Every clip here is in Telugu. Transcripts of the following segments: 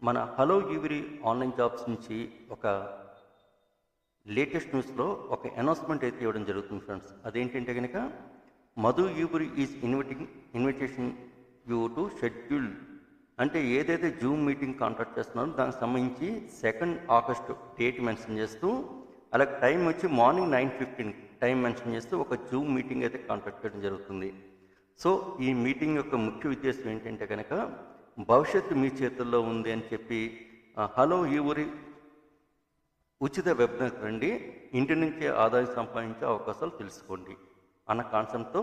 మన హలో ఎవ్రీ ఆన్లైన్ జాబ్స్ నుంచి ఒక లేటెస్ట్ న్యూస్లో ఒక అనౌన్స్మెంట్ అయితే ఇవ్వడం జరుగుతుంది ఫ్రెండ్స్. అదేంటంటే కనుక మధు యూబరి is invitation you to schedule, అంటే ఏదైతే జూమ్ మీటింగ్ కాంటాక్ట్ చేస్తున్నారో దానికి సంబంధించి 2 ఆగస్టు డేట్ మెన్షన్ చేస్తూ, అలాగే టైం వచ్చి మార్నింగ్ 9:15 టైం మెన్షన్ చేస్తూ ఒక జూమ్ మీటింగ్ అయితే కాంటాక్ట్ చేయడం జరుగుతుంది. సో ఈ మీటింగ్ యొక్క ముఖ్య ఉద్దేశం ఏంటంటే కనుక భవిష్యత్తు మీ చేతుల్లో ఉంది అని చెప్పి హలో యూరి ఉచిత వెబినార్ రండి, ఇంటి నుంచే ఆదాయం సంపాదించే అవకాశాలు తెలుసుకోండి అన్న కాన్సెప్ట్తో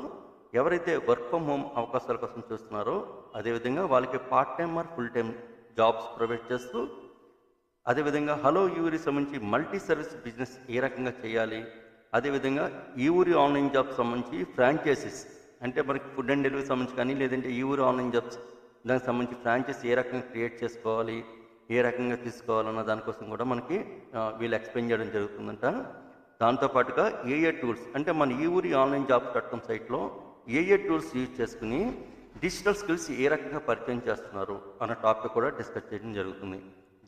ఎవరైతే వర్క్ ఫ్రమ్ హోమ్ అవకాశాల కోసం చూస్తున్నారో అదేవిధంగా వాళ్ళకి part time or full time jobs provide చేస్తూ, అదేవిధంగా హలో యూరి సంబంధించి మల్టీ సర్వీస్ బిజినెస్ ఏ రకంగా చేయాలి, అదేవిధంగా ఈ ఊరి ఆన్లైన్ జాబ్స్ సంబంధించి ఫ్రాంచైజీస్ అంటే మనకి ఫుడ్ అండ్ డెలివరీ సంబంధించి కానీ, లేదంటే ఈ ఊరి ఆన్లైన్ జాబ్స్ దానికి సంబంధించి ఫ్రాంచైజ్ ఏ రకంగా క్రియేట్ చేసుకోవాలి, ఏ రకంగా తీసుకోవాలన్న దానికోసం కూడా మనకి వీళ్ళు ఎక్స్ప్లెయిన్ చేయడం జరుగుతుందంట. దాంతోపాటుగా ఏఏ టూల్స్ అంటే మన ఈ ఊరి ఆన్లైన్ జాబ్స్ డాట్ సైట్లో ఏఏ టూల్స్ యూజ్ చేసుకుని డిజిటల్ స్కిల్స్ ఏ రకంగా పరిచయం చేస్తున్నారు అన్న టాపిక్ కూడా డిస్కస్ చేయడం జరుగుతుంది.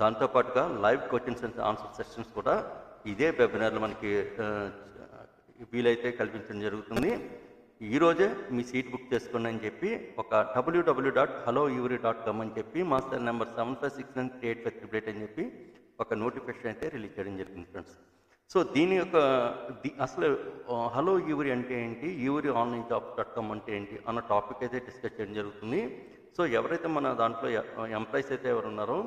దాంతోపాటుగా live questions and answer sessions కూడా ఇదే వెబినార్లో మనకి వీలైతే కల్పించడం జరుగుతుంది. ఈరోజే మీ సీట్ బుక్ చేసుకోండి అని చెప్పి ఒక www.helloevery.com అని చెప్పి మా సెల్ నెంబర్ 75693858 అని చెప్పి ఒక నోటిఫికేషన్ అయితే రిలీజ్ చేయడం జరిగింది ఫ్రెండ్స్. సో దీని యొక్క అసలు హలో యూరి అంటే ఏంటి, యూరి ఆన్లైన్ జాబ్స్ .com అంటే ఏంటి అన్న టాపిక్ అయితే డిస్కస్ చేయడం జరుగుతుంది. సో ఎవరైతే మన దాంట్లో ఎంప్లాయీస్ అయితే ఎవరు ఉన్నారో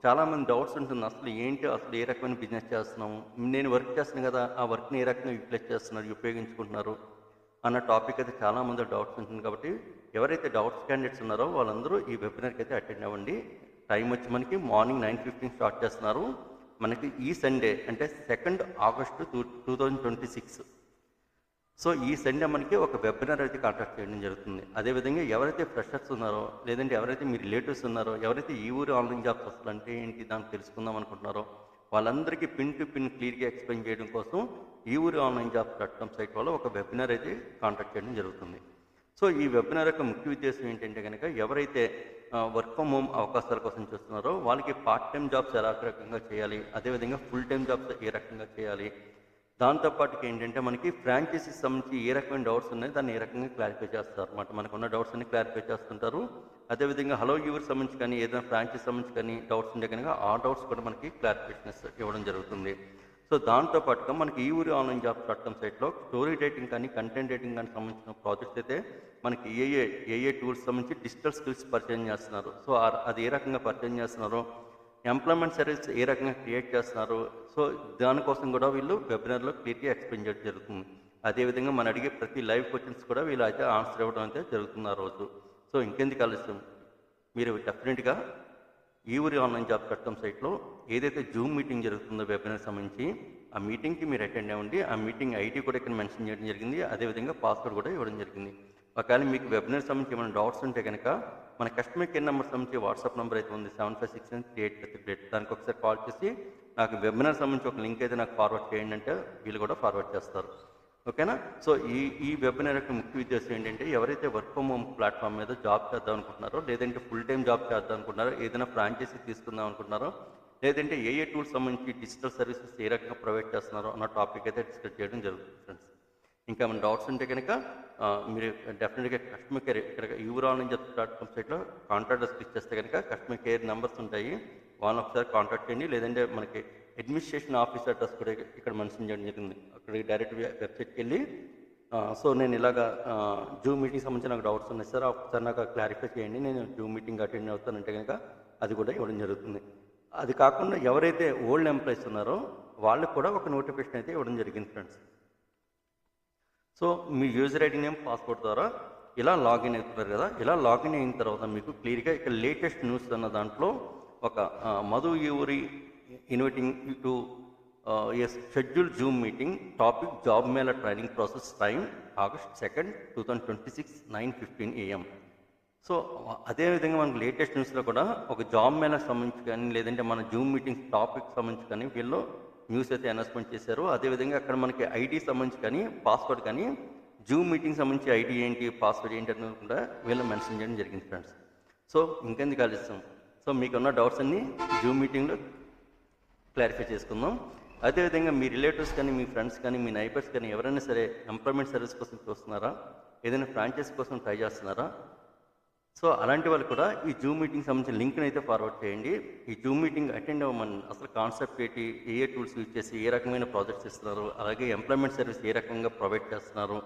చాలామంది డౌట్స్ ఉంటుంది, అసలు ఏంటి, అసలు ఏ రకమైన బిజినెస్ చేస్తున్నాము, నేను వర్క్ చేస్తున్నాను కదా, ఆ వర్క్ని ఏ రకంగా యూటిలైజ్ చేస్తున్నారు, ఉపయోగించుకుంటున్నారు అన్న టాపిక్ అయితే చాలామంది డౌట్స్ ఉంటుంది. కాబట్టి ఎవరైతే డౌట్స్ క్యాండిడేట్స్ ఉన్నారో వాళ్ళందరూ ఈ వెబినార్కి అయితే అటెండ్ అవ్వండి. టైం వచ్చి మనకి మార్నింగ్ 9:15 స్టార్ట్ చేస్తున్నారు. మనకి ఈ సండే అంటే 2 ఆగస్టు 2026. సో ఈ సండే మనకి ఒక వెబినార్ అయితే కాంటాక్ట్ చేయడం జరుగుతుంది. అదేవిధంగా ఎవరైతే ఫ్రెషర్స్ ఉన్నారో, లేదంటే ఎవరైతే మీ రిలేటివ్స్ ఉన్నారో, ఎవరైతే ఈ ఊరి ఆన్లైన్ జాబ్స్ అసలు అంటే ఏంటి దాన్ని తెలుసుకుందాం అనుకుంటున్నారో వాళ్ళందరికీ పిన్ టు పిన్ క్లియర్గా ఎక్స్ప్లెయిన్ చేయడం కోసం ఈ ఊరి ఆన్లైన్ జాబ్స్ .com సైట్ వల్ల ఒక వెబినార్ అయితే కాంటాక్ట్ చేయడం జరుగుతుంది. సో ఈ వెబినార్ యొక్క ముఖ్య ఉద్దేశం ఏంటంటే కనుక ఎవరైతే వర్క్ ఫ్రమ్ హోమ్ అవకాశాల కోసం చూస్తున్నారో వాళ్ళకి పార్ట్ టైం జాబ్స్ ఎలా రకంగా చేయాలి, అదేవిధంగా ఫుల్ టైం జాబ్స్ ఏ రకంగా చేయాలి, దాంతోపాటు ఏంటంటే మనకి ఫ్రాంచైజీస్ సంబంధించి ఏ రకమైన డౌట్స్ ఉన్నాయి దాన్ని ఏ రకంగా క్లారిఫై చేస్తారు అన్నమాట. మనకున్న డౌట్స్ అన్ని క్లారిఫై చేస్తుంటారు. అదేవిధంగా హలో యూర్ సంబంధించి కానీ ఏదైనా ఫ్రాంచైజ్ సంబంధించి కానీ డౌట్స్ ఉంటే కనుక ఆ డౌట్స్ కూడా మనకి క్లారిఫికేషన్ ఇవ్వడం జరుగుతుంది. సో దాంతోపాటుగా మనకి ఈ ఊరి ఆన్లైన్ జాబ్స్ .com సైట్లో స్టోరీ రైటింగ్ కానీ కంటెంట్ రైటింగ్ కానీ సంబంధించిన ప్రాజెక్ట్స్ అయితే మనకి ఏఏ టూల్స్ సంబంధించి డిజిటల్ స్కిల్స్ పరిచయం చేస్తున్నారు. సో అది ఏ రకంగా పరిచయం చేస్తున్నారో, ఎంప్లాయ్మెంట్ సర్వీస్ ఏ రకంగా క్రియేట్ చేస్తున్నారు, సో దానికోసం కూడా వీళ్ళు వెబినార్లో క్లియర్గా ఎక్స్ప్లెయిన్ చేయడం జరుగుతుంది. అదేవిధంగా మనం అడిగే ప్రతి లైవ్ క్వశ్చన్స్ కూడా వీళ్ళు అయితే ఆన్సర్ ఇవ్వడం అయితే జరుగుతుంది ఆ రోజు. సో ఇంకెందుకు ఆలస్యం, మీరు డెఫినెట్గా ఈ ఊరి ఆన్లైన్ జాబ్స్ .com సైట్లో ఏదైతే జూమ్ మీటింగ్ జరుగుతుందో వెబినార్ సంబంధించి ఆ మీటింగ్కి మీరు అటెండ్ అవ్వండి. ఆ మీటింగ్ ఐడి కూడా ఇక్కడ మెన్షన్ చేయడం జరిగింది, అదేవిధంగా పాస్వర్డ్ కూడా ఇవ్వడం జరిగింది. ఒకవేళ మీకు వెబినార్ సంబంధించి ఏమైనా డౌట్స్ ఉంటే కనుక మన కస్టమర్ కేర్ నెంబర్ సంబంధించి వాట్సాప్ నెంబర్ అయితే ఉంది 75693858. దానికి ఒకసారి కాల్ చేసి నాకు వెబినార్ సంబంధించి ఒక లింక్ అయితే నాకు ఫార్వర్డ్ చేయండి అంటే వీళ్ళు కూడా ఫార్వర్డ్ చేస్తారు. ఓకేనా. సో ఈ వెబినార్ యొక్క ముఖ్య ఉద్దేశం ఏంటంటే ఎవరైతే వర్క్ ఫ్రమ్ హోమ్ ప్లాట్ఫామ్ మీద జాబ్ చేద్దాం అనుకుంటున్నారో, లేదంటే ఫుల్ టైం జాబ్ చేద్దాం అనుకుంటున్నారో, ఏదైనా ఫ్రాంచైజీ తీసుకుందాం అనుకుంటున్నారో, లేదంటే ఏఏ టూల్స్ సంబంధించి డిజిటల్ సర్వీసెస్ ఏ రకంగా ప్రొవైడ్ చేస్తున్నారో అన్న టాపిక్ అయితే డిస్కస్ చేయడం జరుగుతుంది ఫ్రెండ్స్. ఇంకా మన డౌట్స్ ఉంటే కనుక మీరు డెఫినెట్గా కస్టమర్ కేర్ ఇక్కడ యూర్ ఆన్లైన్ జాబ్స్ .com సైట్లో కాంటాక్ట్ క్లిక్ చేస్తే కనుక కస్టమర్ కేర్ నెంబర్స్ ఉంటాయి, వాళ్ళని ఒకసారి కాంటాక్ట్ చేయండి. లేదంటే మనకి అడ్మినిస్ట్రేషన్ ఆఫీస్ అడ్రస్ కూడా ఇక్కడ మెన్షన్ చేయడం జరిగింది, అక్కడికి డైరెక్ట్ వెబ్సైట్కి వెళ్ళి సో నేను ఇలాగా జూమ్ మీటింగ్ సంబంధించి నాకు డౌట్స్ ఉన్నాయి సార్, ఒకసారి నాకు క్లారిఫై చేయండి, నేను జూమ్ మీటింగ్ అటెండ్ అవుతానంటే కనుక అది కూడా ఇవ్వడం జరుగుతుంది. అది కాకుండా ఎవరైతే ఓల్డ్ ఎంప్లాయీస్ ఉన్నారో వాళ్ళకు కూడా ఒక నోటిఫికేషన్ అయితే ఇవ్వడం జరిగింది ఫ్రెండ్స్. సో మీ యూజర్ ఐడి నేమ్ పాస్వర్డ్ ద్వారా ఇలా లాగిన్ అవుతున్నారు కదా, ఇలా లాగిన్ అయిన తర్వాత మీకు క్లియర్గా ఇక్కడ లేటెస్ట్ న్యూస్ అన్న దాంట్లో ఒక మధు యూరి inviting to schedule Zoom meeting topic job mela training process time August 2, 2026 9:15 AM. So అదేవిధంగా మనకు లేటెస్ట్ న్యూస్లో కూడా ఒక జాబ్ మేళ సంబంధించి కానీ, లేదంటే మన జూమ్ మీటింగ్ టాపిక్ సంబంధించి కానీ వీళ్ళు న్యూస్ అయితే అనౌన్స్మెంట్ చేశారు. అదేవిధంగా అక్కడ మనకి ఐడి సంబంధించి కానీ పాస్వర్డ్ కానీ జూమ్ మీటింగ్ సంబంధించి ఐడి ఏంటి పాస్వర్డ్ ఏంటి అని కూడా వీళ్ళు మెన్షన్ చేయడం జరిగింది ఫ్రెండ్స్. సో ఇంకెందుకు ఆలస్యం, సో మీకున్న డౌట్స్ అన్నీ జూమ్ మీటింగ్లో క్లారిఫై చేసుకుందాం. అదేవిధంగా మీ రిలేటివ్స్ కానీ, మీ ఫ్రెండ్స్ కానీ, మీ నైబర్స్ కానీ ఎవరైనా సరే ఎంప్లాయ్మెంట్ సర్వీస్ కోసం చూస్తున్నారా, ఏదైనా ఫ్రాంచైజ్ కోసం ట్రై చేస్తున్నారా, సో అలాంటి వాళ్ళు కూడా ఈ జూమ్ మీటింగ్ సంబంధించిన లింక్ని అయితే ఫార్వర్డ్ చేయండి. ఈ జూమ్ మీటింగ్ అటెండ్ అవ్వమని, అసలు కాన్సెప్ట్ ఏంటి, ఏ టూల్స్ యూజ్ చేసి ఏ రకమైన ప్రాజెక్ట్స్ ఇస్తున్నారు, అలాగే ఎంప్లాయ్మెంట్ సర్వీస్ ఏ రకంగా ప్రొవైడ్ చేస్తున్నారు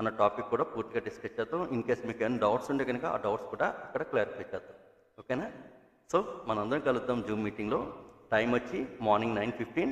అన్న టాపిక్ కూడా పూర్తిగా డిస్కస్ చేద్దాం. ఇన్ కేస్ మీకు ఏమైనా డౌట్స్ ఉంటే కనుక ఆ డౌట్స్ కూడా అక్కడ క్లారిఫై చేద్దాం. ఓకేనా? సో మనందరం కలుద్దాం జూమ్ మీటింగ్లో. టైం వచ్చి మార్నింగ్ 9:15.